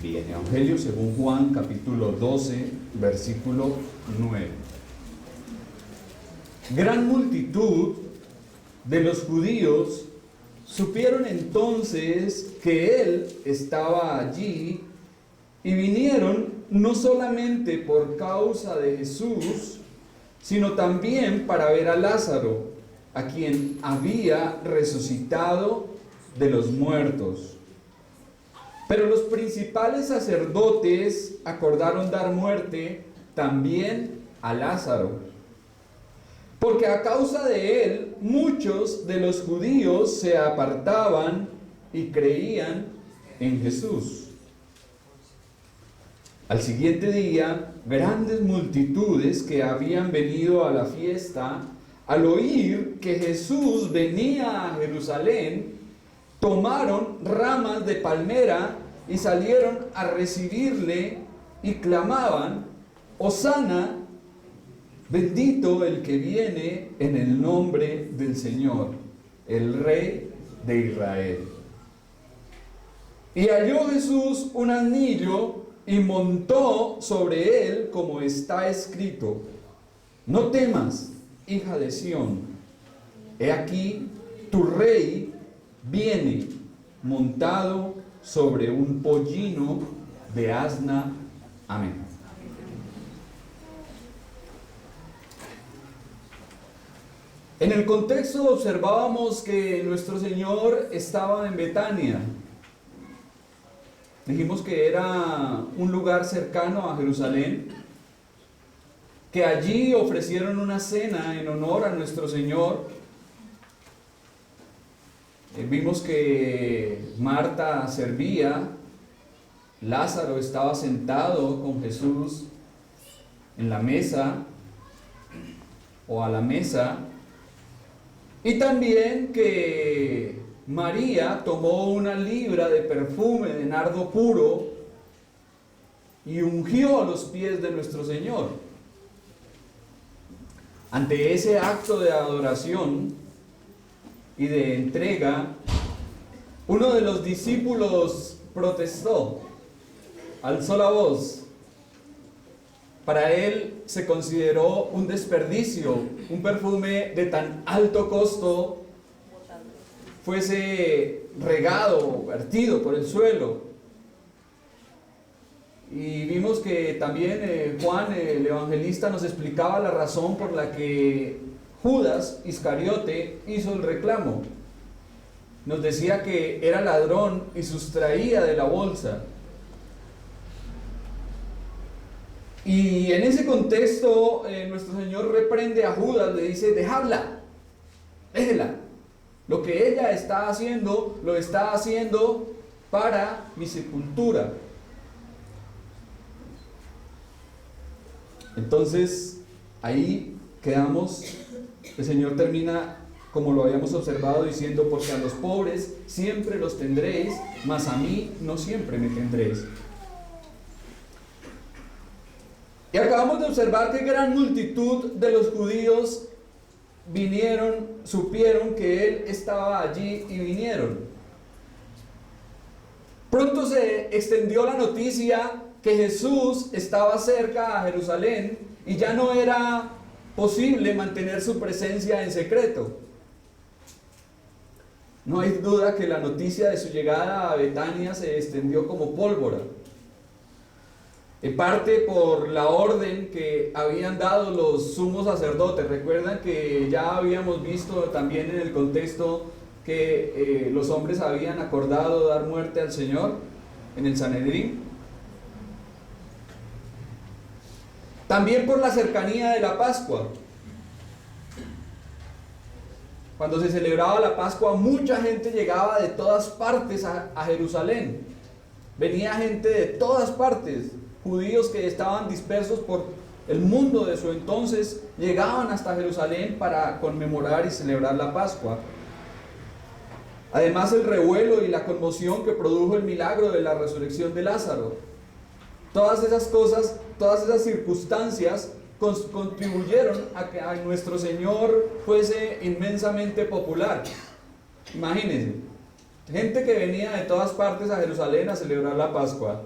Bien, Evangelio según Juan, capítulo 12, versículo 9. Gran multitud de los judíos supieron entonces que él estaba allí y vinieron no solamente por causa de Jesús, sino también para ver a Lázaro, a quien había resucitado de los muertos. Pero los principales sacerdotes acordaron dar muerte también a Lázaro, porque a causa de él muchos de los judíos se apartaban y creían en Jesús. Al siguiente día, grandes multitudes que habían venido a la fiesta, al oír que Jesús venía a Jerusalén, tomaron ramas de palmera y salieron a recibirle y clamaban: Hosana, bendito el que viene en el nombre del Señor, el Rey de Israel. Y halló Jesús un asnillo y montó sobre él, como está escrito: No temas, hija de Sión, he aquí tu rey viene montado sobre un pollino de asna. Amén. En el contexto observábamos que nuestro Señor estaba en Betania. Dijimos que era un lugar cercano a Jerusalén, que allí ofrecieron una cena en honor a nuestro Señor. Vimos que Marta servía, Lázaro estaba sentado con Jesús en la mesa o a la mesa, y también que María tomó una libra de perfume de nardo puro y ungió a los pies de nuestro Señor. Ante ese acto de adoración y de entrega, uno de los discípulos protestó, alzó la voz. Para él se consideró un desperdicio, un perfume de tan alto costo fuese regado, vertido por el suelo. Y vimos que también Juan, el evangelista, nos explicaba la razón por la que Judas Iscariote hizo el reclamo. Nos decía que era ladrón y sustraía de la bolsa. Y en ese contexto, nuestro Señor reprende a Judas, le dice: déjala. Lo que ella está haciendo, lo está haciendo para mi sepultura. Entonces, ahí quedamos. El Señor termina, como lo habíamos observado, diciendo: porque a los pobres siempre los tendréis, mas a mí no siempre me tendréis. Y acabamos de observar que gran multitud de los judíos supieron que él estaba allí y vinieron. Pronto se extendió la noticia que Jesús estaba cerca a Jerusalén y ya no era posible mantener su presencia en secreto. No hay duda que la noticia de su llegada a Betania se extendió como pólvora. En parte por la orden que habían dado los sumos sacerdotes. Recuerdan que ya habíamos visto también en el contexto que los hombres habían acordado dar muerte al Señor en el Sanedrín. También por la cercanía de la Pascua. Cuando se celebraba la Pascua, mucha gente llegaba de todas partes a Jerusalén. Venía gente de todas partes. Judíos que estaban dispersos por el mundo de su entonces llegaban hasta Jerusalén para conmemorar y celebrar la Pascua. Además, el revuelo y la conmoción que produjo el milagro de la resurrección de Lázaro. Todas esas cosas, todas esas circunstancias contribuyeron a que nuestro Señor fuese inmensamente popular. Imagínense, gente que venía de todas partes a Jerusalén a celebrar la Pascua.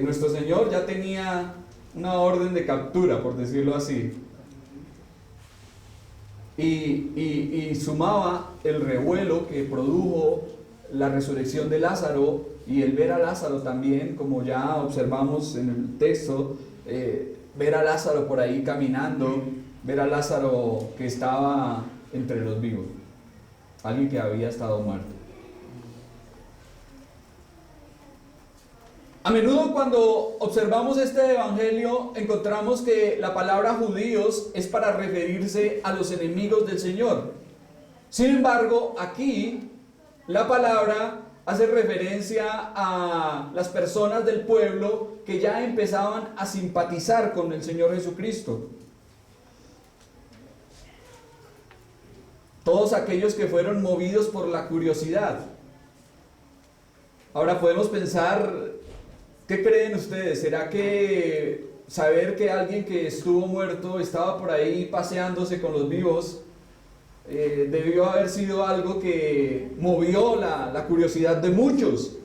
nuestro Señor ya tenía una orden de captura, por decirlo así. Y sumaba el revuelo que produjo la resurrección de Lázaro y el ver a Lázaro también, como ya observamos en el texto, ver a Lázaro por ahí caminando, ver a Lázaro que estaba entre los vivos, alguien que había estado muerto. A menudo cuando observamos este evangelio encontramos que la palabra judíos es para referirse a los enemigos del Señor. Sin embargo, aquí la palabra hace referencia a las personas del pueblo que ya empezaban a simpatizar con el Señor Jesucristo. Todos aquellos que fueron movidos por la curiosidad. Ahora podemos pensar, ¿qué creen ustedes? ¿Será que saber que alguien que estuvo muerto estaba por ahí paseándose con los vivos debió haber sido algo que movió la curiosidad de muchos?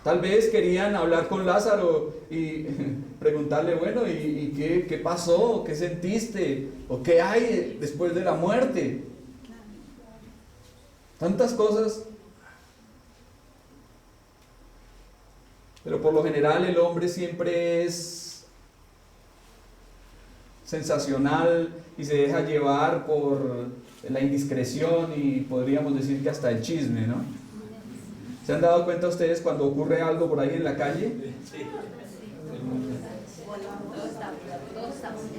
Tal vez querían hablar con Lázaro y preguntarle, bueno, ¿y qué pasó? ¿Qué sentiste? ¿O qué hay después de la muerte? Tantas cosas. Pero por lo general el hombre siempre es sensacional y se deja llevar por la indiscreción y podríamos decir que hasta el chisme, ¿no? ¿Se han dado cuenta ustedes cuando ocurre algo por ahí en la calle?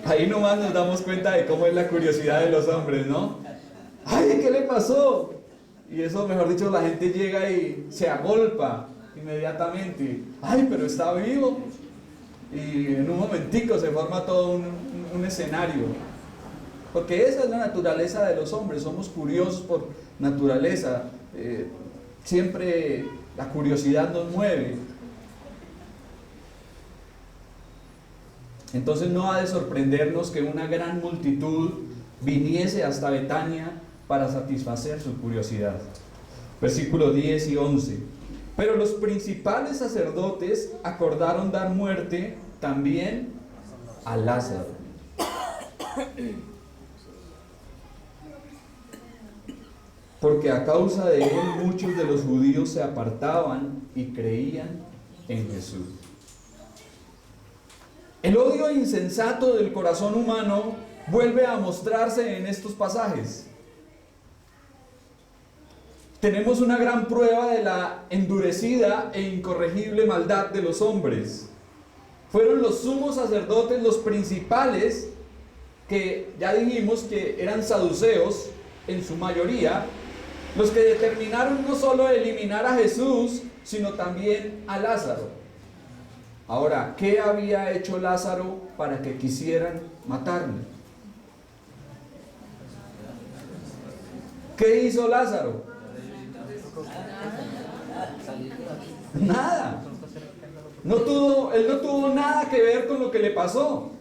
Ahí nomás nos damos cuenta de cómo es la curiosidad de los hombres, ¿no? ¡Ay, qué le pasó! Y eso, mejor dicho, la gente llega y se agolpa inmediatamente. ¡Ay, pero está vivo! Y en un momentico se forma todo un escenario. Porque esa es la naturaleza de los hombres, somos curiosos por naturaleza. Siempre la curiosidad nos mueve. Entonces no ha de sorprendernos que una gran multitud viniese hasta Betania para satisfacer su curiosidad. Versículos 10 y 11. Pero los principales sacerdotes acordaron dar muerte también a Lázaro. Porque a causa de él muchos de los judíos se apartaban y creían en Jesús. El odio insensato del corazón humano vuelve a mostrarse en estos pasajes. Tenemos una gran prueba de la endurecida e incorregible maldad de los hombres. Fueron los sumos sacerdotes los principales, que ya dijimos que eran saduceos en su mayoría, los que determinaron no solo eliminar a Jesús, sino también a Lázaro. Ahora, ¿qué había hecho Lázaro para que quisieran matarle? ¿Qué hizo Lázaro? Nada. Él no tuvo nada que ver con lo que le pasó.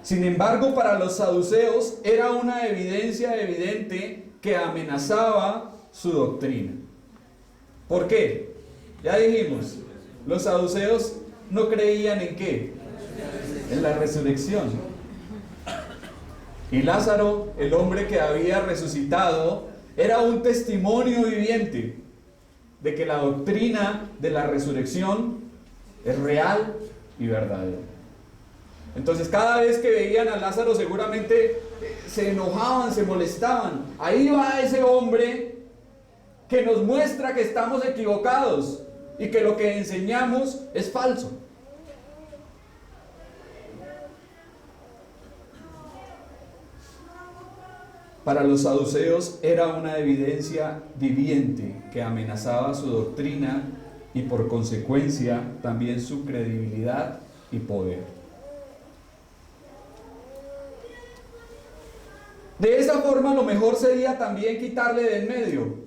Sin embargo, para los saduceos era una evidencia evidente que amenazaba su doctrina. ¿Por qué? Ya dijimos, los saduceos no creían en ¿qué? En la resurrección. Y Lázaro, el hombre que había resucitado, era un testimonio viviente de que la doctrina de la resurrección es real y verdadera. Entonces cada vez que veían a Lázaro seguramente se enojaban, se molestaban. Ahí va ese hombre que nos muestra que estamos equivocados y que lo que enseñamos es falso. Para los saduceos era una evidencia viviente que amenazaba su doctrina y por consecuencia también su credibilidad y poder. De esa forma lo mejor sería también quitarle de en medio.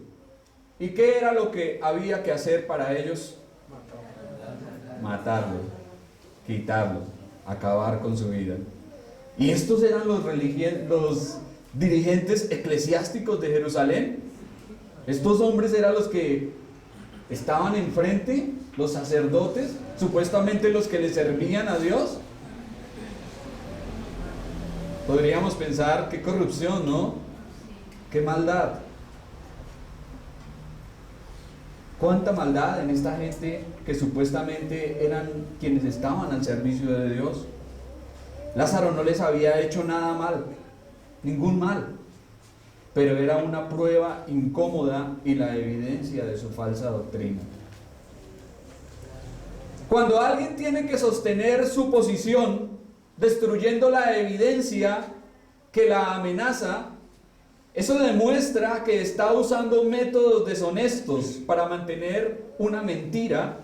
¿Y qué era lo que había que hacer para ellos? Matarlo, quitarlo, acabar con su vida. Y estos eran los dirigentes eclesiásticos de Jerusalén. Estos hombres eran los que estaban enfrente, los sacerdotes, supuestamente los que le servían a Dios. Podríamos pensar, qué corrupción, ¿no? Qué maldad. Cuánta maldad en esta gente que supuestamente eran quienes estaban al servicio de Dios. Lázaro no les había hecho nada mal, ningún mal, pero era una prueba incómoda y la evidencia de su falsa doctrina. Cuando alguien tiene que sostener su posición, destruyendo la evidencia que la amenaza, eso demuestra que está usando métodos deshonestos para mantener una mentira,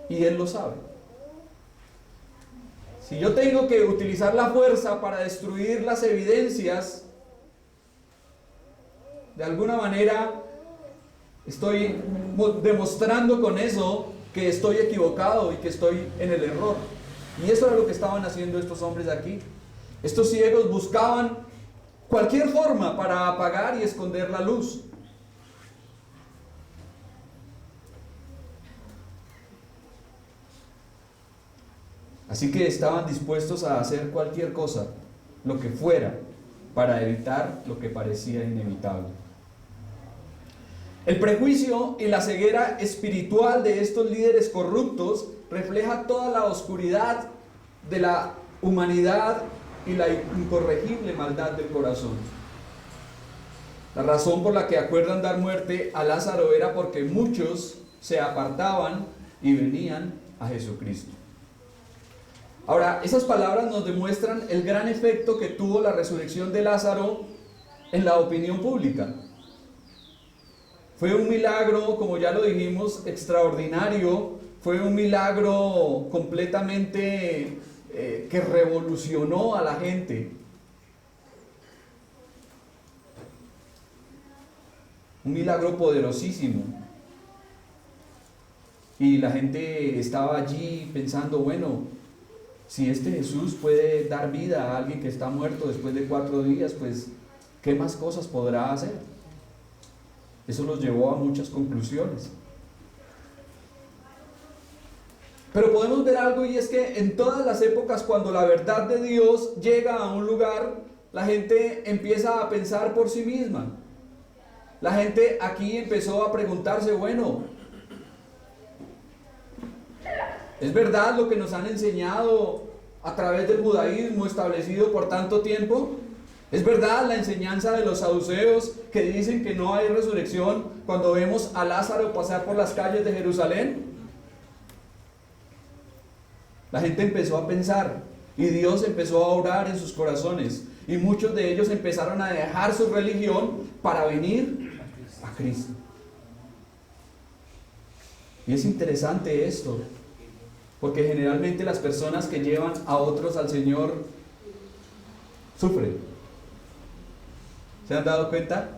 y él lo sabe. Si yo tengo que utilizar la fuerza para destruir las evidencias, de alguna manera estoy demostrando con eso que estoy equivocado y que estoy en el error. Y eso era lo que estaban haciendo estos hombres aquí. Estos ciegos buscaban cualquier forma para apagar y esconder la luz. Así que estaban dispuestos a hacer cualquier cosa, lo que fuera, para evitar lo que parecía inevitable. El prejuicio y la ceguera espiritual de estos líderes corruptos refleja toda la oscuridad de la humanidad y la incorregible maldad del corazón. La razón por la que acuerdan dar muerte a Lázaro era porque muchos se apartaban y venían a Jesucristo. Ahora, esas palabras nos demuestran el gran efecto que tuvo la resurrección de Lázaro en la opinión pública. Fue un milagro, como ya lo dijimos, extraordinario. Fue un milagro completamente que revolucionó a la gente. Un milagro poderosísimo. Y la gente estaba allí pensando, bueno, si este Jesús puede dar vida a alguien que está muerto después de 4 días, pues, ¿qué más cosas podrá hacer? Eso los llevó a muchas conclusiones. Pero podemos ver algo, y es que en todas las épocas, cuando la verdad de Dios llega a un lugar, la gente empieza a pensar por sí misma. La gente aquí empezó a preguntarse, bueno, ¿es verdad lo que nos han enseñado a través del judaísmo establecido por tanto tiempo? ¿Es verdad la enseñanza de los saduceos que dicen que no hay resurrección cuando vemos a Lázaro pasar por las calles de Jerusalén? La gente empezó a pensar y Dios empezó a obrar en sus corazones, y muchos de ellos empezaron a dejar su religión para venir a Cristo. Y es interesante esto, porque generalmente las personas que llevan a otros al Señor sufren. ¿Se han dado cuenta?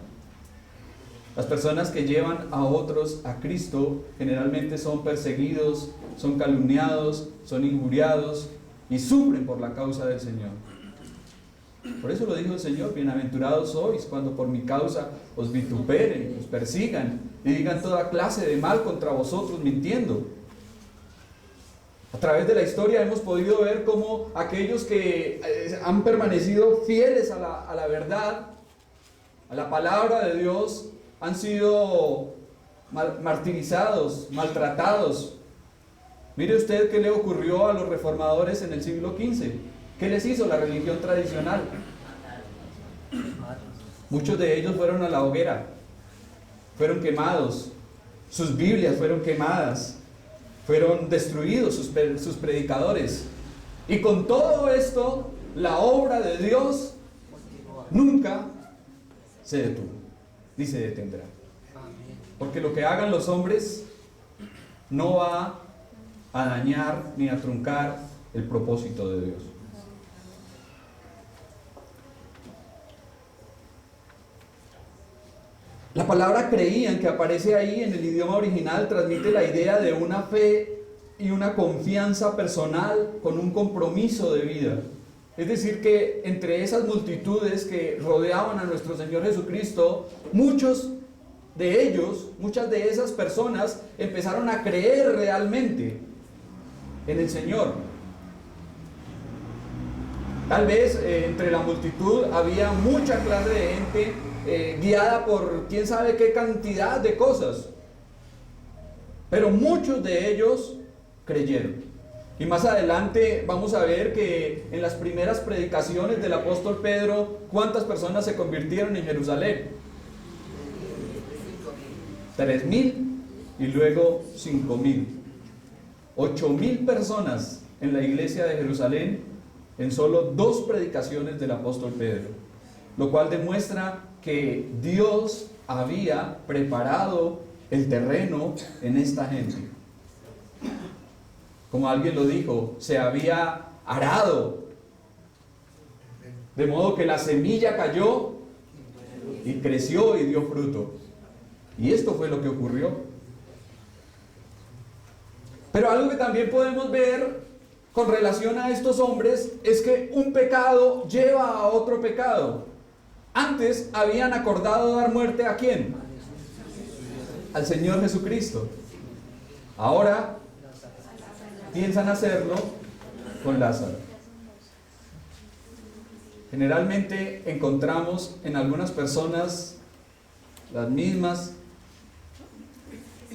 Las personas que llevan a otros a Cristo generalmente son perseguidos, son calumniados, son injuriados y sufren por la causa del Señor. Por eso lo dijo el Señor: bienaventurados sois cuando por mi causa os vituperen, os persigan y digan toda clase de mal contra vosotros mintiendo. A través de la historia hemos podido ver cómo aquellos que han permanecido fieles a la verdad, a la palabra de Dios, han sido martirizados, maltratados. Mire usted qué le ocurrió a los reformadores en el siglo XV. ¿Qué les hizo la religión tradicional? Muchos de ellos fueron a la hoguera, fueron quemados, sus Biblias fueron quemadas, fueron destruidos sus predicadores. Y con todo esto, la obra de Dios nunca se detuvo, ni se detendrá. Porque lo que hagan los hombres no va a dañar ni a truncar el propósito de Dios. La palabra creían, que aparece ahí en el idioma original, transmite la idea de una fe y una confianza personal con un compromiso de vida. Es decir, que entre esas multitudes que rodeaban a nuestro Señor Jesucristo, muchos de ellos, muchas de esas personas empezaron a creer realmente en el Señor. Tal vez entre la multitud había mucha clase de gente guiada por quién sabe qué cantidad de cosas, pero muchos de ellos creyeron. Y más adelante vamos a ver que en las primeras predicaciones del apóstol Pedro, ¿cuántas personas se convirtieron en Jerusalén? 3,000 y luego 5,000. 8,000 personas en la iglesia de Jerusalén en solo 2 predicaciones del apóstol Pedro, lo cual demuestra que Dios había preparado el terreno en esta gente. Como alguien lo dijo, se había arado, de modo que la semilla cayó y creció y dio fruto. Y esto fue lo que ocurrió. Pero algo que también podemos ver con relación a estos hombres es que un pecado lleva a otro pecado. Antes habían acordado dar muerte ¿a quién? Al Señor Jesucristo. Ahora piensan hacerlo con Lázaro. Generalmente encontramos en algunas personas las mismas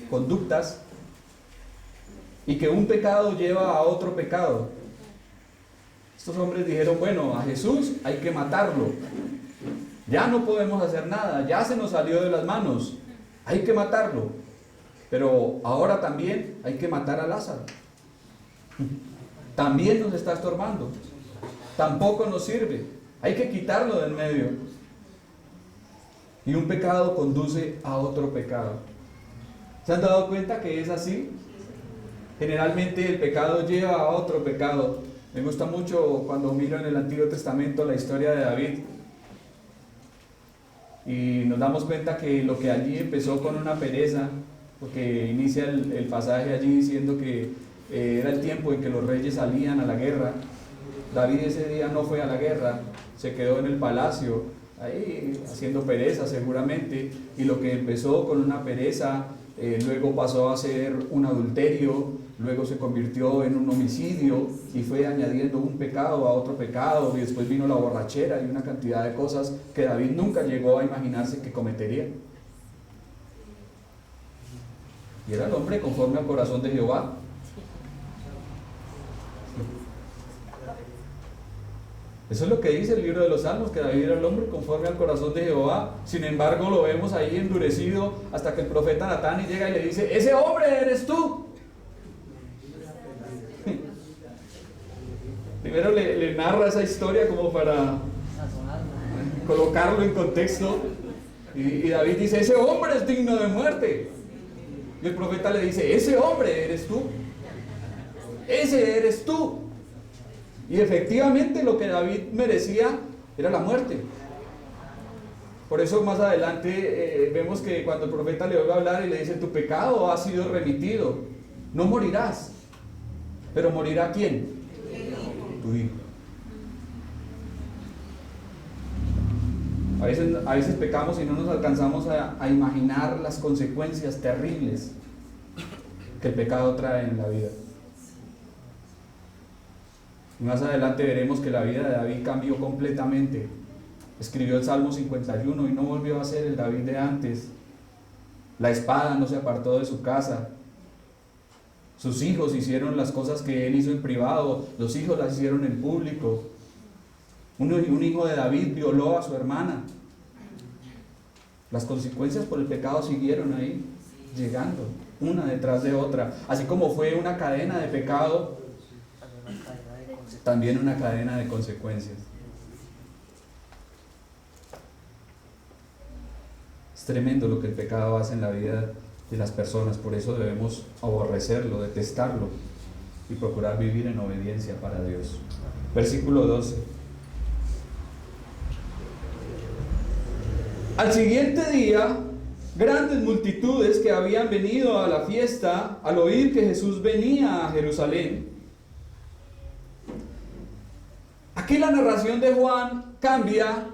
conductas y que un pecado lleva a otro pecado. Estos hombres dijeron, bueno, a Jesús hay que matarlo. Ya no podemos hacer nada, ya se nos salió de las manos, hay que matarlo. Pero ahora también hay que matar a Lázaro. También nos está estorbando, tampoco nos sirve, hay que quitarlo del medio. Y un pecado conduce a otro pecado. ¿Se han dado cuenta que es así? Generalmente el pecado lleva a otro pecado. Me gusta mucho cuando miro en el Antiguo Testamento la historia de David y nos damos cuenta que lo que allí empezó con una pereza, porque inicia el pasaje allí diciendo que era el tiempo en que los reyes salían a la guerra. David ese día no fue a la guerra, se quedó en el palacio, ahí haciendo pereza seguramente, y lo que empezó con una pereza, luego pasó a ser un adulterio, luego se convirtió en un homicidio, y fue añadiendo un pecado a otro pecado, y después vino la borrachera y una cantidad de cosas que David nunca llegó a imaginarse que cometería. Y era el hombre conforme al corazón de Jehová. Eso es lo que dice el libro de los Salmos, que David era el hombre conforme al corazón de Jehová. Sin embargo, lo vemos ahí endurecido hasta que el profeta Natán llega y le dice, ¡ese hombre eres tú! Primero le narra esa historia como para colocarlo en contexto. Y David dice, ese hombre es digno de muerte. Y el profeta le dice, ese hombre eres tú. Ese eres tú. Y efectivamente lo que David merecía era la muerte. Por eso más adelante vemos que cuando el profeta le vuelve a hablar y le dice, tu pecado ha sido remitido, no morirás. Pero ¿morirá quién? Tu hijo. A veces pecamos y no nos alcanzamos a imaginar las consecuencias terribles que el pecado trae en la vida. Y más adelante veremos que la vida de David cambió completamente. Escribió el Salmo 51 y no volvió a ser el David de antes. La espada no se apartó de su casa. Sus hijos hicieron las cosas que él hizo en privado, los hijos las hicieron en público. Un hijo de David violó a su hermana. Las consecuencias por el pecado siguieron ahí, llegando, una detrás de otra. Así como fue una cadena de pecado, también una cadena de consecuencias. Es tremendo lo que el pecado hace en la vida de las personas, por eso debemos aborrecerlo, detestarlo y procurar vivir en obediencia para Dios. Versículo 12. Al siguiente día, grandes multitudes que habían venido a la fiesta, al oír que Jesús venía a Jerusalén. Aquí la narración de Juan cambia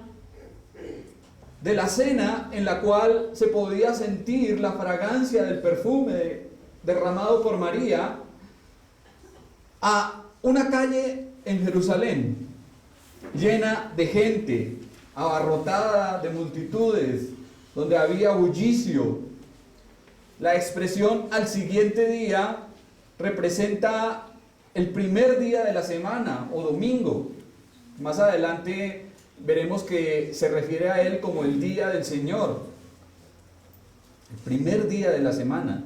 de la cena en la cual se podía sentir la fragancia del perfume derramado por María, a una calle en Jerusalén llena de gente, abarrotada de multitudes, donde había bullicio. La expresión al siguiente día representa el primer día de la semana o domingo. Más adelante veremos que se refiere a él como el día del Señor, el primer día de la semana.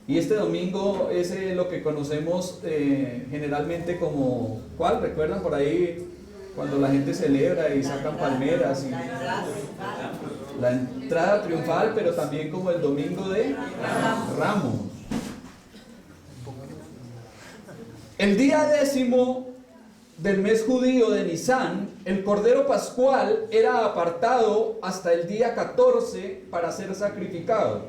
Y este domingo es lo que conocemos generalmente como, ¿cuál? ¿Recuerdan por ahí cuando la gente celebra y sacan palmeras? Y la entrada triunfal, pero también como el domingo de Ramos. El día 10 del mes judío de Nisán, el Cordero Pascual era apartado hasta el día 14 para ser sacrificado.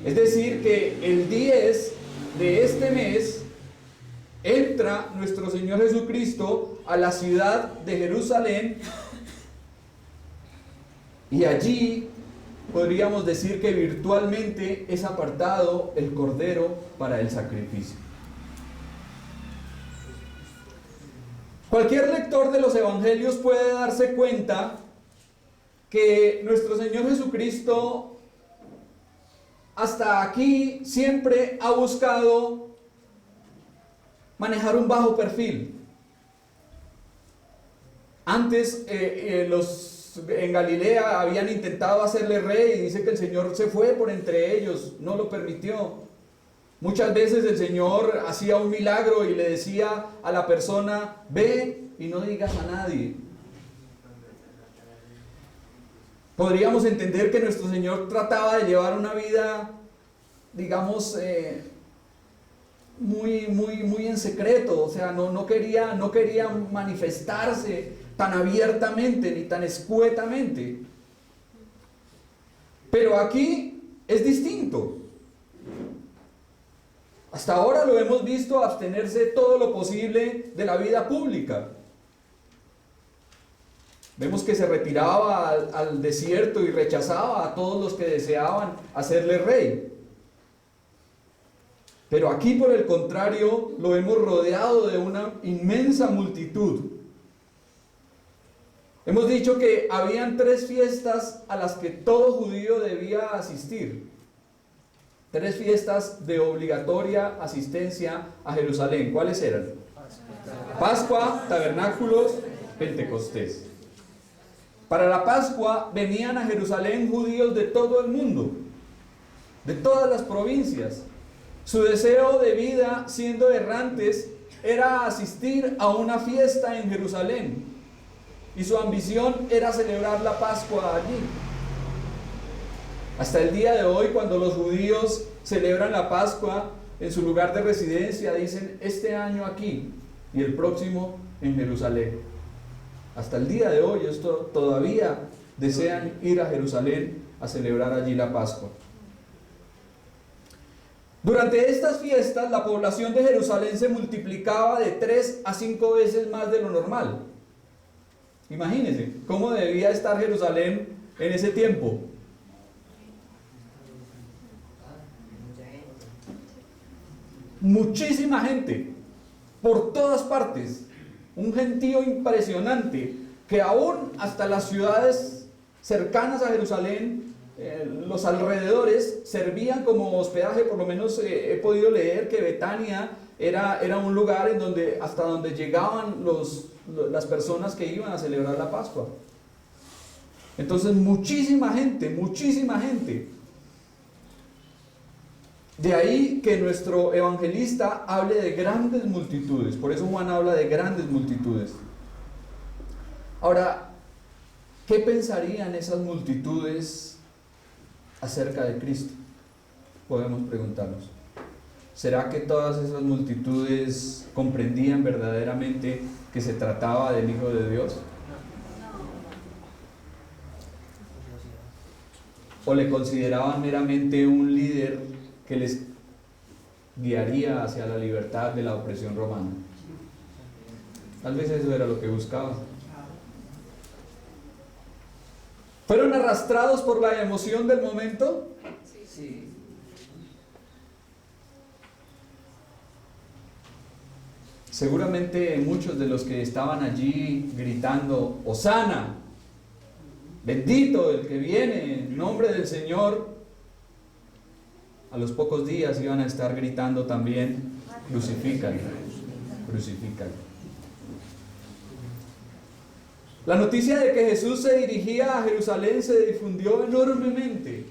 Es decir, que el 10 de este mes entra nuestro Señor Jesucristo a la ciudad de Jerusalén, y allí podríamos decir que virtualmente es apartado el Cordero para el sacrificio. Cualquier lector de los evangelios puede darse cuenta que nuestro Señor Jesucristo hasta aquí siempre ha buscado manejar un bajo perfil. Antes en Galilea habían intentado hacerle rey, y dice que el Señor se fue por entre ellos, no lo permitió. Muchas veces el Señor hacía un milagro y le decía a la persona: ve y no digas a nadie. Podríamos entender que nuestro Señor trataba de llevar una vida, digamos, muy en secreto. O sea, no quería manifestarse tan abiertamente ni tan escuetamente. Pero aquí es distinto. Hasta ahora lo hemos visto abstenerse todo lo posible de la vida pública. Vemos que se retiraba al desierto y rechazaba a todos los que deseaban hacerle rey. Pero aquí, por el contrario, lo hemos rodeado de una inmensa multitud. Hemos dicho que habían 3 fiestas a las que todo judío debía asistir. 3 fiestas de obligatoria asistencia a Jerusalén. ¿Cuáles eran? Pascua, Tabernáculos, Pentecostés. Para la Pascua venían a Jerusalén judíos de todo el mundo, de todas las provincias. Su deseo de vida, siendo errantes, era asistir a una fiesta en Jerusalén, y su ambición era celebrar la Pascua allí. Hasta el día de hoy, cuando los judíos celebran la Pascua en su lugar de residencia, dicen: este año aquí y el próximo en Jerusalén. Hasta el día de hoy esto todavía desean ir a Jerusalén a celebrar allí la Pascua. Durante estas fiestas la población de Jerusalén se multiplicaba de 3 a 5 veces más de lo normal. Imagínense cómo debía estar Jerusalén en ese tiempo. Muchísima gente, por todas partes. Un gentío impresionante, que aún hasta las ciudades cercanas a Jerusalén, los alrededores, servían como hospedaje. Por lo menos he podido leer que Betania era un lugar en donde, hasta donde llegaban las personas que iban a celebrar la Pascua. Entonces muchísima gente. De ahí que nuestro evangelista hable de grandes multitudes. Por eso Juan habla de grandes multitudes. Ahora, ¿qué pensarían esas multitudes acerca de Cristo? Podemos preguntarnos. ¿Será que todas esas multitudes comprendían verdaderamente que se trataba del Hijo de Dios? ¿O le consideraban meramente un líder que les guiaría hacia la libertad de la opresión romana? Tal vez eso era lo que buscaban. ¿Fueron arrastrados por la emoción del momento? Sí. Seguramente muchos de los que estaban allí gritando, Hosana, bendito el que viene en nombre del Señor, a los pocos días iban a estar gritando también, crucifícalo, crucifícalo. La noticia de que Jesús se dirigía a Jerusalén se difundió enormemente.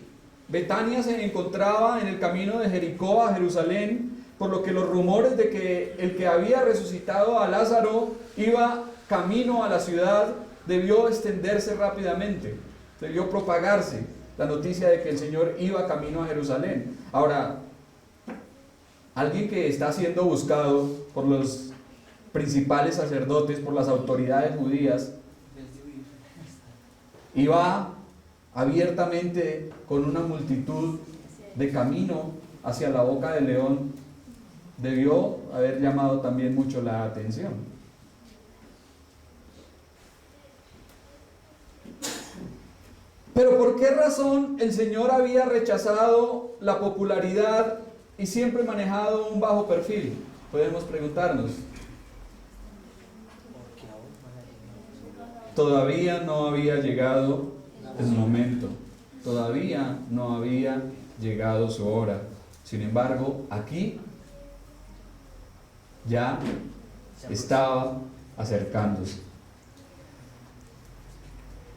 Betania se encontraba en el camino de Jericó a Jerusalén, por lo que los rumores de que el que había resucitado a Lázaro iba camino a la ciudad debió extenderse rápidamente, debió propagarse la noticia de que el Señor iba camino a Jerusalén. Ahora, alguien que está siendo buscado por los principales sacerdotes, por las autoridades judías, iba abiertamente con una multitud de camino hacia la boca del león, debió haber llamado también mucho la atención. Pero ¿por qué razón el Señor había rechazado la popularidad y siempre manejado un bajo perfil? Podemos preguntarnos. Todavía no había llegado el momento, todavía no había llegado su hora. Sin embargo, aquí ya estaba acercándose.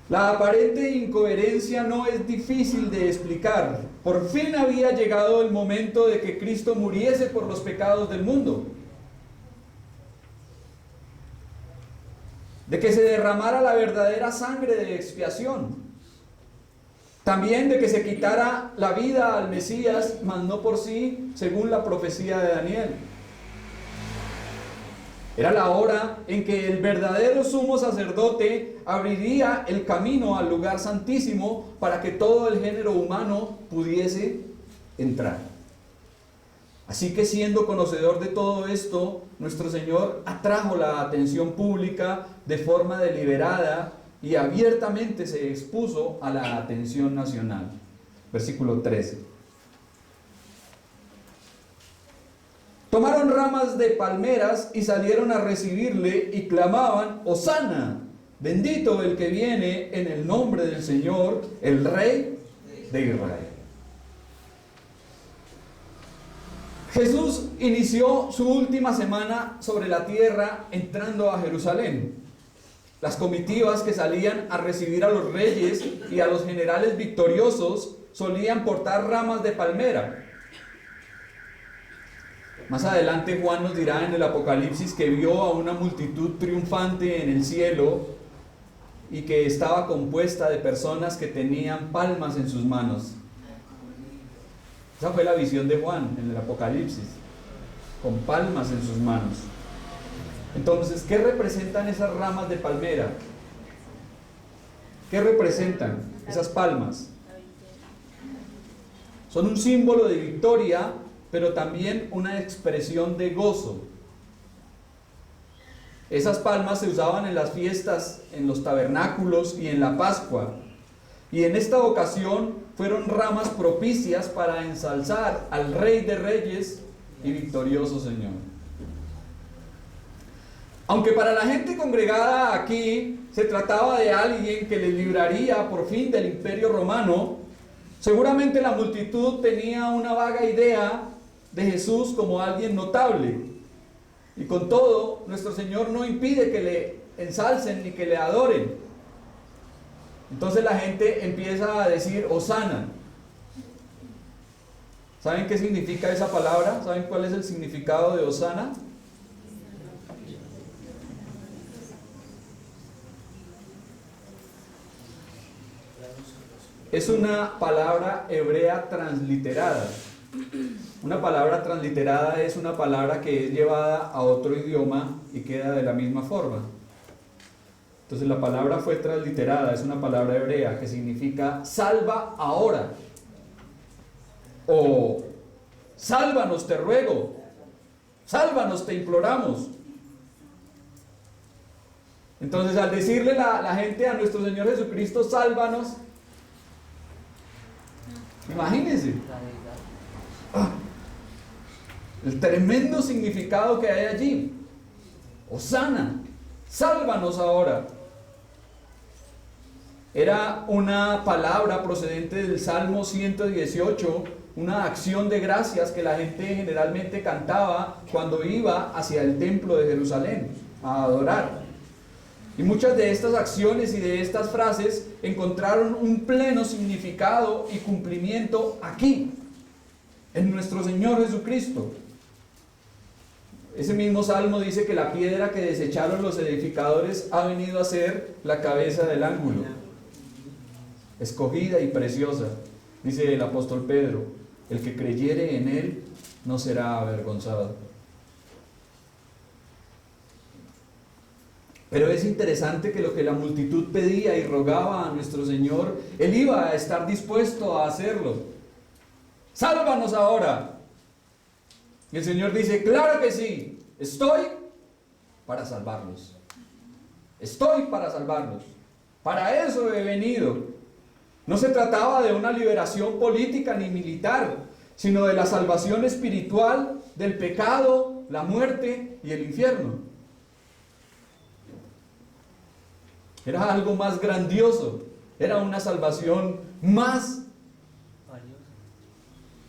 La aparente incoherencia no es difícil de explicar. Por fin había llegado el momento de que Cristo muriese por los pecados del mundo, de que se derramara la verdadera sangre de expiación, también de que se quitara la vida al Mesías, mas no por sí, según la profecía de Daniel. Era la hora en que el verdadero sumo sacerdote abriría el camino al lugar santísimo para que todo el género humano pudiese entrar. Así que, siendo conocedor de todo esto, nuestro Señor atrajo la atención pública de forma deliberada y abiertamente se expuso a la atención nacional. Versículo 13. Tomaron ramas de palmeras y salieron a recibirle y clamaban, Hosana, bendito el que viene en el nombre del Señor, el Rey de Israel. Jesús inició su última semana sobre la tierra entrando a Jerusalén. Las comitivas que salían a recibir a los reyes y a los generales victoriosos solían portar ramas de palmera. Más adelante Juan nos dirá en el Apocalipsis que vio a una multitud triunfante en el cielo y que estaba compuesta de personas que tenían palmas en sus manos. Esa fue la visión de Juan en el Apocalipsis, con palmas en sus manos. Entonces, ¿qué representan esas ramas de palmera? ¿Qué representan esas palmas? Son un símbolo de victoria, pero también una expresión de gozo. Esas palmas se usaban en las fiestas, en los tabernáculos y en la Pascua. Y en esta ocasión fueron ramas propicias para ensalzar al Rey de Reyes y victorioso Señor. Aunque para la gente congregada aquí se trataba de alguien que les libraría por fin del Imperio Romano, seguramente la multitud tenía una vaga idea de Jesús como alguien notable. Y con todo, nuestro Señor no impide que le ensalcen ni que le adoren. Entonces la gente empieza a decir Hosana. ¿Saben qué significa esa palabra? ¿Saben cuál es el significado de Hosana? Es una palabra hebrea transliterada. Una palabra transliterada es una palabra que es llevada a otro idioma y queda de la misma forma. Entonces la palabra fue transliterada, es una palabra hebrea que significa salva ahora, o sálvanos te ruego, sálvanos te imploramos. Entonces al decirle la gente a nuestro Señor Jesucristo sálvanos, Imagínense. Ah, el tremendo significado que hay allí. Hosana, sálvanos ahora. Era una palabra procedente del Salmo 118, una acción de gracias que la gente generalmente cantaba cuando iba hacia el templo de Jerusalén a adorar. Y muchas de estas acciones y de estas frases encontraron un pleno significado y cumplimiento aquí, en nuestro Señor Jesucristo. Ese mismo salmo dice que la piedra que desecharon los edificadores ha venido a ser la cabeza del ángulo, escogida y preciosa. Dice el apóstol Pedro, el que creyere en él no será avergonzado. Pero es interesante que lo que la multitud pedía y rogaba a nuestro Señor, Él iba a estar dispuesto a hacerlo. ¡Sálvanos ahora! Y el Señor dice, claro que sí, estoy para salvarlos. Estoy para salvarlos. Para eso he venido. No se trataba de una liberación política ni militar, sino de la salvación espiritual del pecado, la muerte y el infierno. Era algo más grandioso, era una salvación más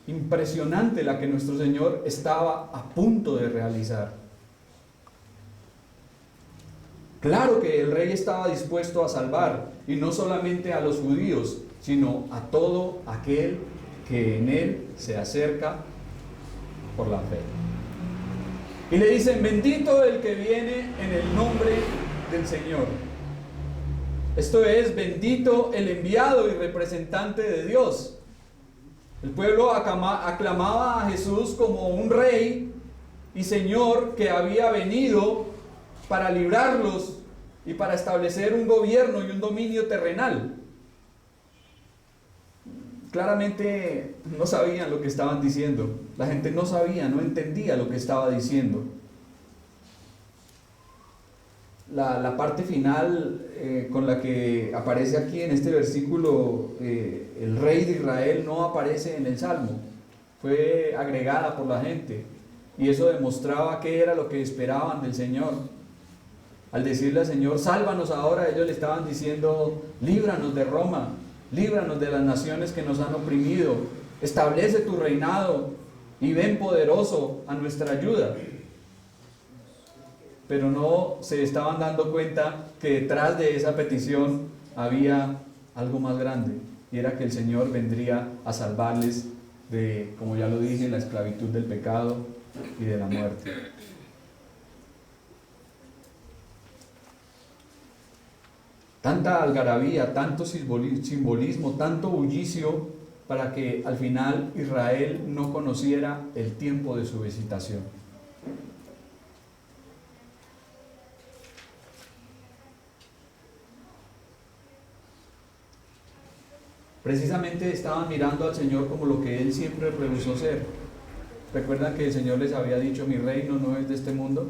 impresionante la que nuestro Señor estaba a punto de realizar. Claro que el rey estaba dispuesto a salvar, y no solamente a los judíos, sino a todo aquel que en él se acerca por la fe. Y le dicen, bendito el que viene en el nombre del Señor. Esto es, bendito el enviado y representante de Dios. El pueblo aclamaba a Jesús como un rey y señor que había venido para librarlos y para establecer un gobierno y un dominio terrenal. Claramente no sabían lo que estaban diciendo. La gente no sabía, no entendía lo que estaba diciendo. La parte final con la que aparece aquí en este versículo, el rey de Israel, no aparece en el Salmo, fue agregada por la gente, y eso demostraba qué era lo que esperaban del Señor. Al decirle al Señor, sálvanos ahora, ellos le estaban diciendo, líbranos de Roma, líbranos de las naciones que nos han oprimido, establece tu reinado y ven poderoso a nuestra ayuda. Pero no se estaban dando cuenta que detrás de esa petición había algo más grande, y era que el Señor vendría a salvarles de, como ya lo dije, la esclavitud del pecado y de la muerte. Tanta algarabía, tanto simbolismo, tanto bullicio para que al final Israel no conociera el tiempo de su visitación. Precisamente estaban mirando al Señor como lo que Él siempre rehusó ser. ¿Recuerdan que el Señor les había dicho, mi reino no es de este mundo?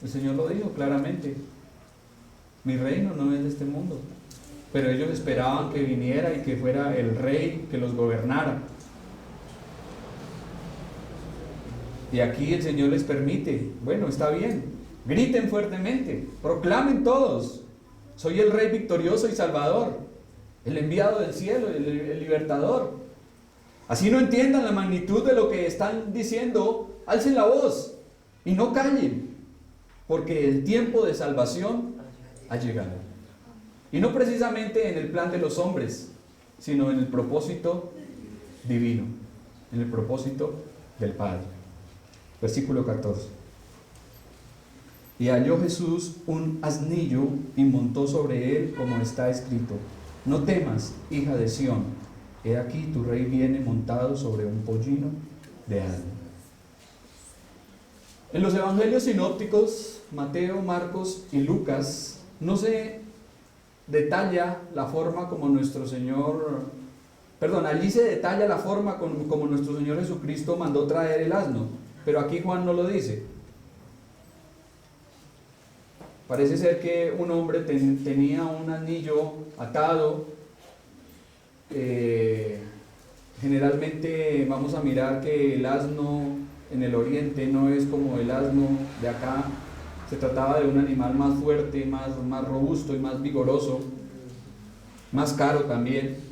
El Señor lo dijo claramente, mi reino no es de este mundo. Pero ellos esperaban que viniera y que fuera el rey que los gobernara. Y aquí el Señor les permite, bueno, está bien, griten fuertemente, proclamen todos, soy el Rey victorioso y salvador, el enviado del cielo, el libertador. Así no entiendan la magnitud de lo que están diciendo, alcen la voz y no callen, porque el tiempo de salvación ha llegado. Y no precisamente en el plan de los hombres, sino en el propósito divino, en el propósito del Padre. Versículo 14. Y halló Jesús un asnillo y montó sobre él, como está escrito: no temas, hija de Sión, he aquí tu rey viene montado sobre un pollino de asno. En los evangelios sinópticos, Mateo, Marcos y Lucas, no se detalla la forma como nuestro Señor, allí se detalla la forma como nuestro Señor Jesucristo mandó traer el asno, pero aquí Juan no lo dice. Parece ser que un hombre tenía un anillo atado generalmente vamos a mirar que el asno en el oriente no es como el asno de acá. Se trataba de un animal más fuerte, más robusto y más vigoroso, más caro también.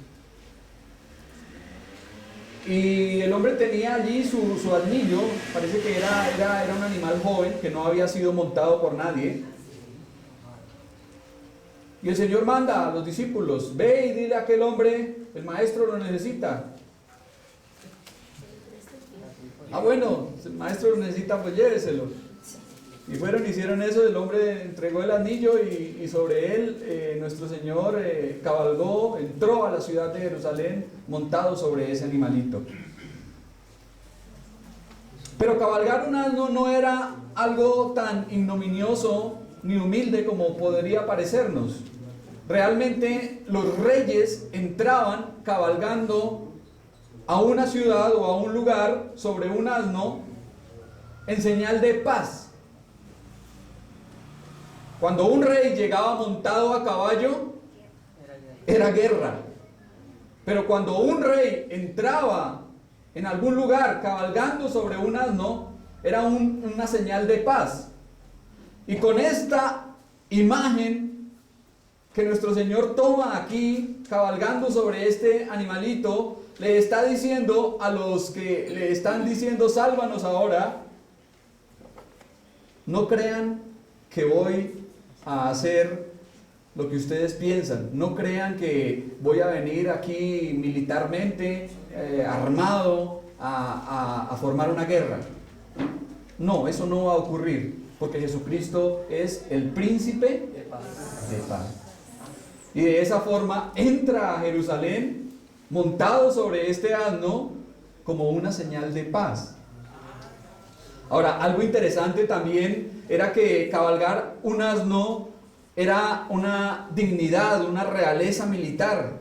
Y el hombre tenía allí su asnillo, parece que era un animal joven que no había sido montado por nadie. Y el Señor manda a los discípulos: ve y dile a aquel hombre, el maestro lo necesita. Ah, bueno, si el maestro lo necesita, pues lléveselo. Y fueron, hicieron eso, el hombre entregó el anillo y sobre él nuestro Señor cabalgó, entró a la ciudad de Jerusalén montado sobre ese animalito. Pero cabalgar un asno no era algo tan ignominioso ni humilde como podría parecernos. Realmente los reyes entraban cabalgando a una ciudad o a un lugar sobre un asno en señal de paz. Cuando un rey llegaba montado a caballo, era guerra. Pero cuando un rey entraba en algún lugar cabalgando sobre un asno, era una señal de paz. Y con esta imagen que nuestro Señor toma aquí, cabalgando sobre este animalito, le está diciendo a los que le están diciendo: sálvanos ahora, no crean que voy a hacer lo que ustedes piensan, no crean que voy a venir aquí militarmente armado a formar una guerra. No, eso no va a ocurrir, porque Jesucristo es el príncipe de paz. Y de esa forma entra a Jerusalén montado sobre este asno como una señal de paz. Ahora, algo interesante también era que cabalgar un asno era una dignidad, una realeza militar.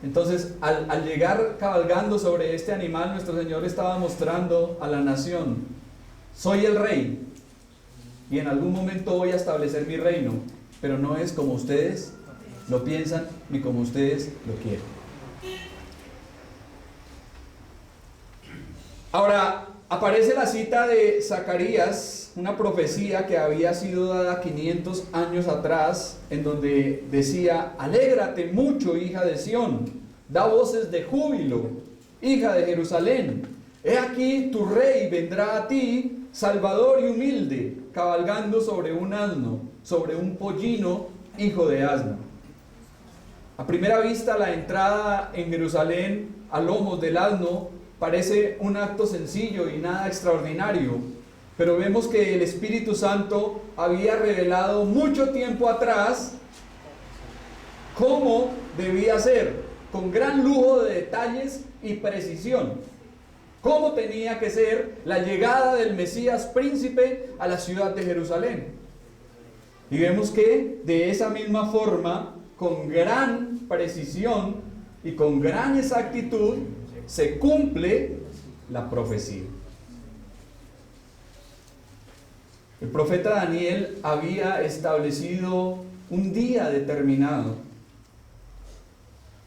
Entonces, al llegar cabalgando sobre este animal, nuestro Señor estaba mostrando a la nación: soy el rey, y en algún momento voy a establecer mi reino, pero no es como ustedes lo piensan ni como ustedes lo quieren. Ahora, aparece la cita de Zacarías, una profecía que había sido dada 500 años atrás, en donde decía: alégrate mucho, hija de Sión, da voces de júbilo, hija de Jerusalén. He aquí tu rey vendrá a ti, salvador y humilde, cabalgando sobre un asno, sobre un pollino, hijo de asno. A primera vista, la entrada en Jerusalén a lomos del asno parece un acto sencillo y nada extraordinario, pero vemos que el Espíritu Santo había revelado mucho tiempo atrás cómo debía ser, con gran lujo de detalles y precisión, cómo tenía que ser la llegada del Mesías príncipe a la ciudad de Jerusalén. Y vemos que de esa misma forma, con gran precisión y con gran exactitud, se cumple la profecía. El profeta Daniel había establecido un día determinado.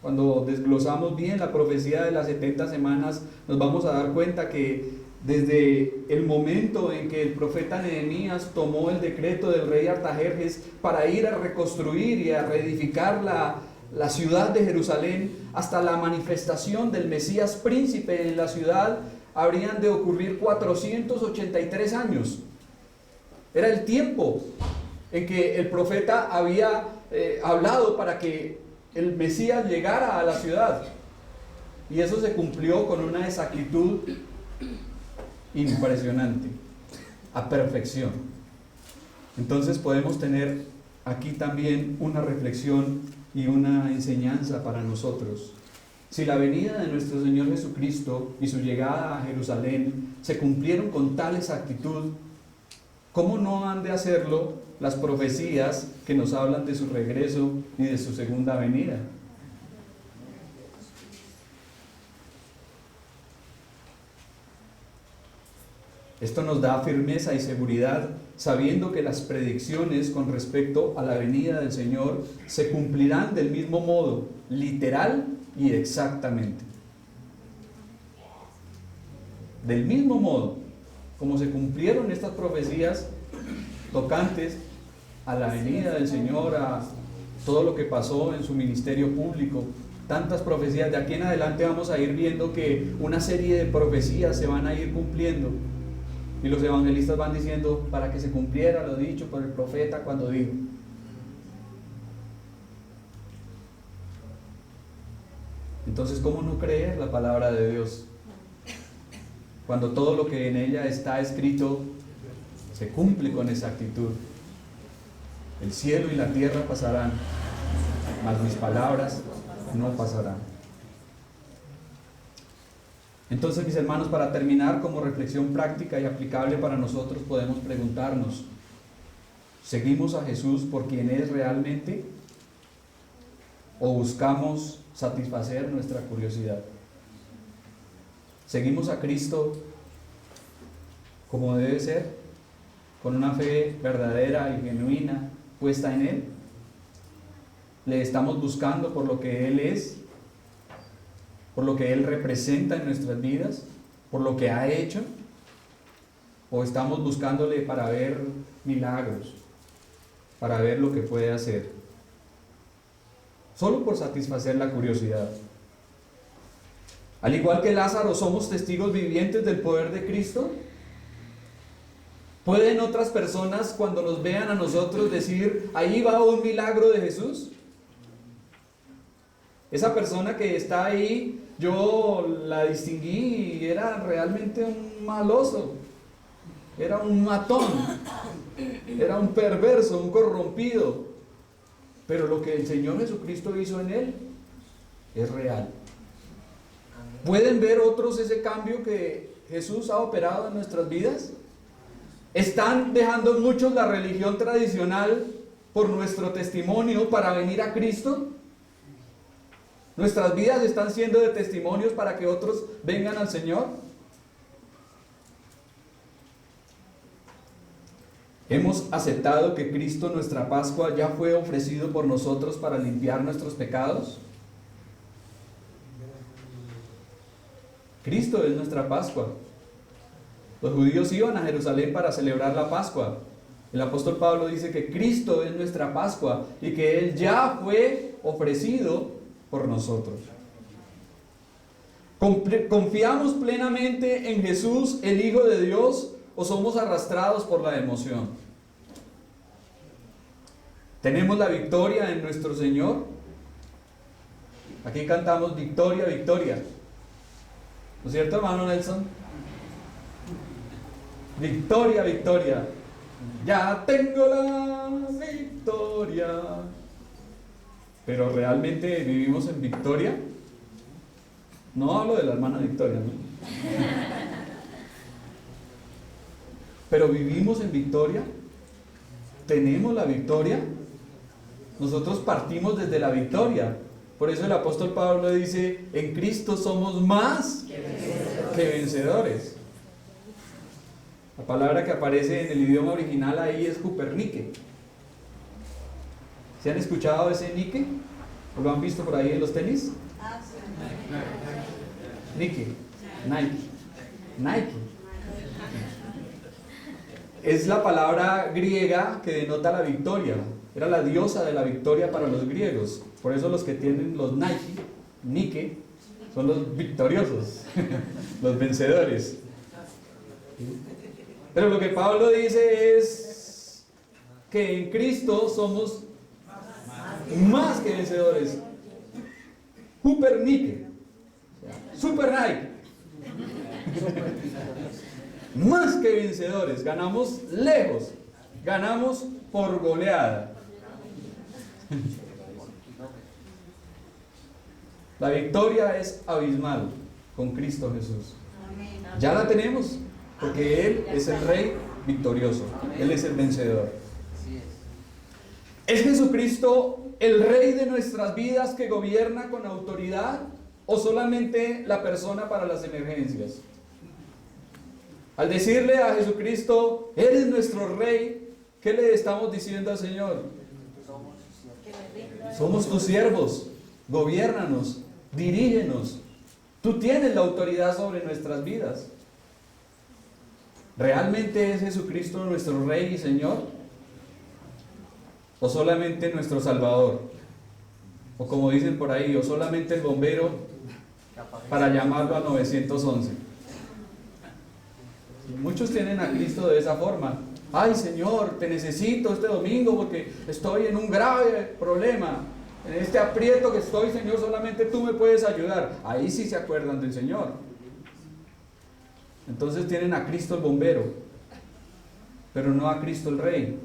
Cuando desglosamos bien la profecía de las 70 semanas, nos vamos a dar cuenta que desde el momento en que el profeta Nehemías tomó el decreto del rey Artajerjes para ir a reconstruir y a reedificar la ciudad de Jerusalén, hasta la manifestación del Mesías príncipe en la ciudad, habrían de ocurrir 483 años. Era el tiempo en que el profeta había hablado para que el Mesías llegara a la ciudad. Y eso se cumplió con una exactitud impresionante, a perfección. Entonces podemos tener aquí también una reflexión y una enseñanza para nosotros. Si la venida de nuestro Señor Jesucristo y su llegada a Jerusalén se cumplieron con tal exactitud, ¿cómo no han de hacerlo las profecías que nos hablan de su regreso y de su segunda venida? Esto nos da firmeza y seguridad sabiendo que las predicciones con respecto a la venida del Señor se cumplirán del mismo modo, literal y exactamente. Del mismo modo como se cumplieron estas profecías tocantes a la venida del Señor, a todo lo que pasó en su ministerio público, tantas profecías. De aquí en adelante vamos a ir viendo que una serie de profecías se van a ir cumpliendo, y los evangelistas van diciendo para que se cumpliera lo dicho por el profeta cuando dijo. Entonces, ¿cómo no creer la palabra de Dios cuando todo lo que en ella está escrito se cumple con exactitud? El cielo y la tierra pasarán, mas mis palabras no pasarán. Entonces, mis hermanos, para terminar, como reflexión práctica y aplicable para nosotros, podemos preguntarnos: ¿seguimos a Jesús por quien es realmente? ¿O buscamos satisfacer nuestra curiosidad? ¿Seguimos a Cristo como debe ser, con una fe verdadera y genuina puesta en Él? ¿Le estamos buscando por lo que Él es, por lo que Él representa en nuestras vidas, por lo que ha hecho? ¿O estamos buscándole para ver milagros, para ver lo que puede hacer, solo por satisfacer la curiosidad? Al igual que Lázaro, ¿somos testigos vivientes del poder de Cristo? ¿Pueden otras personas, cuando nos vean a nosotros, decir: ahí va un milagro de Jesús? Esa persona que está ahí, yo la distinguí y era realmente un maloso, era un matón, era un perverso, un corrompido, pero lo que el Señor Jesucristo hizo en él es real. ¿Pueden ver otros ese cambio que Jesús ha operado en nuestras vidas? ¿Están dejando muchos la religión tradicional por nuestro testimonio para venir a Cristo? ¿Nuestras vidas están siendo de testimonios para que otros vengan al Señor? ¿Hemos aceptado que Cristo, nuestra Pascua, ya fue ofrecido por nosotros para limpiar nuestros pecados? Cristo es nuestra Pascua. Los judíos iban a Jerusalén para celebrar la Pascua. El apóstol Pablo dice que Cristo es nuestra Pascua y que Él ya fue ofrecido por nosotros. ¿Confiamos plenamente en Jesús, el Hijo de Dios, o somos arrastrados por la emoción? ¿Tenemos la victoria en nuestro Señor? Aquí cantamos victoria, victoria. ¿No es cierto, hermano Nelson? Victoria, victoria. Ya tengo la victoria. Pero ¿realmente vivimos en victoria? No hablo de la hermana Victoria, ¿no? Pero ¿vivimos en victoria? ¿Tenemos la victoria? Nosotros partimos desde la victoria. Por eso el apóstol Pablo dice: en Cristo somos más que vencedores. La palabra que aparece en el idioma original ahí es Hupernique. ¿Se han escuchado ese Nike? ¿O lo han visto por ahí en los tenis? Nike, Nike. Es la palabra griega que denota la victoria. Era la diosa de la victoria para los griegos. Por eso los que tienen los Nike, son los victoriosos, los vencedores. Pero lo que Pablo dice es que en Cristo somos más que vencedores. Hupernique, Super Nike. Más que vencedores. Ganamos lejos. Ganamos por goleada. La victoria es abismal con Cristo Jesús. Ya la tenemos, porque Él es el Rey victorioso. Él es el vencedor. ¿Es Jesucristo el Rey de nuestras vidas que gobierna con autoridad, o solamente la persona para las emergencias? Al decirle a Jesucristo, eres nuestro Rey, ¿qué le estamos diciendo al Señor? Somos tus siervos, gobiérnanos, dirígenos. Tú tienes la autoridad sobre nuestras vidas. ¿Realmente es Jesucristo nuestro Rey y Señor? ¿O solamente nuestro Salvador? O como dicen por ahí, o solamente el bombero para llamarlo a 911. Muchos tienen a Cristo de esa forma. Ay, Señor, te necesito este domingo porque estoy en un grave problema. En este aprieto que estoy, Señor, solamente tú me puedes ayudar. Ahí sí se acuerdan del Señor. Entonces tienen a Cristo el bombero, pero no a Cristo el Rey,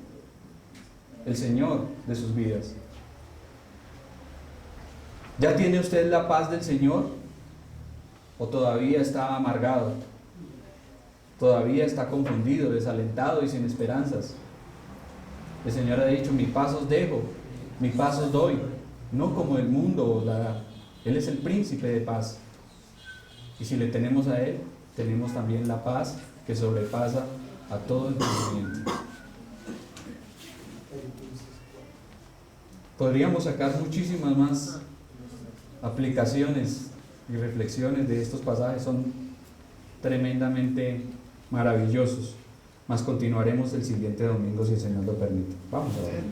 el Señor de sus vidas. ¿Ya tiene usted la paz del Señor? ¿O todavía está amargado? ¿Todavía está confundido, desalentado y sin esperanzas? El Señor ha dicho, mi paz os dejo, mi paz os doy. No como el mundo la da. Él es el príncipe de paz. Y si le tenemos a Él, tenemos también la paz que sobrepasa a todo entendimiento. Podríamos sacar muchísimas más aplicaciones y reflexiones de estos pasajes, son tremendamente maravillosos. Mas continuaremos el siguiente domingo si el Señor lo permite. Vamos a ver.